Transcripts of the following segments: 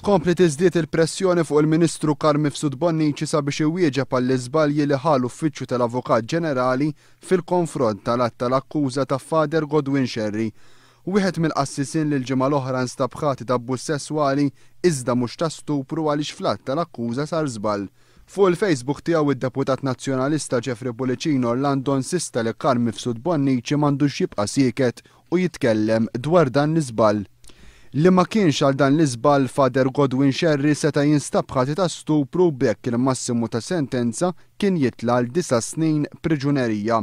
Tkompli tiżdied il-pressjoni fuq il-Ministru Karl Mifsud Bonnici sabiex iwieġeb għall-iżbalji li ħal uffiċċju tal-Avukat Ġenerali fil-konfront tal-att tal-akkuża ta' Father Godwin Xerri. Wieħed mill-qassisin li l-ġimgħa l-oħra nstab ħati ta' abbuż sesswali iżda mhux ta' stupru għaliex fl-att tal-akkuża sar żball. Fuq il-Facebook tiegħu id-Deputat Nazzjonalista Jeffrey Pulicino Orlando insista li Karl Mifsud Bonnici m'għandux jibqa' sieket u jitkellem dwar dan l-iżball. Li ma kienx għal dan l-iżball Father Godwin Xerri seta' jinstab ħati ta' stupru bekk il-massimu ta' sentenza kien jitla' l 9 snin priġunerija.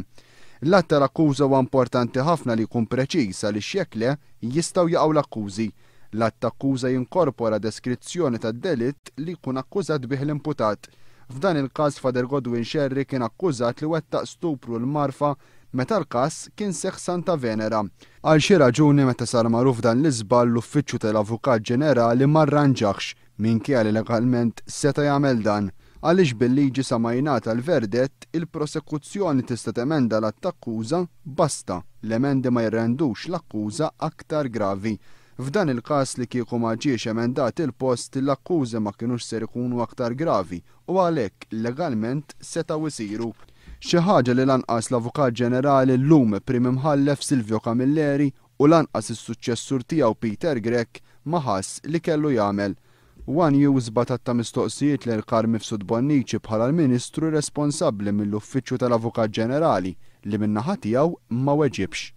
L-att tal-akkuża huwa importanti ħafna li jkun preċiż għaliex jekk le jistgħu jaqgħu l-akkużi. L-att ta' akkuża jinkorpora deskrizzjoni tad-delitt li jkun akkużat bih l-imputat. F'dan il-każ Father Godwin Xerri kien akkużat li wettaq stupru l-marfa meta l-każ kien seħħ Santa Venera. Għal xi raġuni meta sar magħruf dan l-iżball l-Uffiċċju tal-Avukat Ġenerali ma rranġax minkejja li legalment seta' jagħmel dan. Għaliex bil-liġi sa ma jingħata l-verdett il-prosekuzzjoni tista' temenda l-att akkuża basta l-emendi ma jirrendux l-akkuża aktar gravi. F'dan il-każ li kieku ma ġiex emendat il-post l-akkużi ma kinux ser ikunu aktar gravi u għalhekk legalment setgħu jsiru. Xi ħaġa li lanqas l-Avukat Ġenerali llum Prim Imħallef Silvio Camilleri u lanqas is-suċċessur tiegħu Peter Grech ma ħass li kellu jagħmel. One News batatta mistoqsijiet lil Karl Mifsud Bonnici bħala l-Ministru responsabbli mill-Uffiċċju tal-Avukat Ġenerali li min-naħa tiegħu ma weġibx.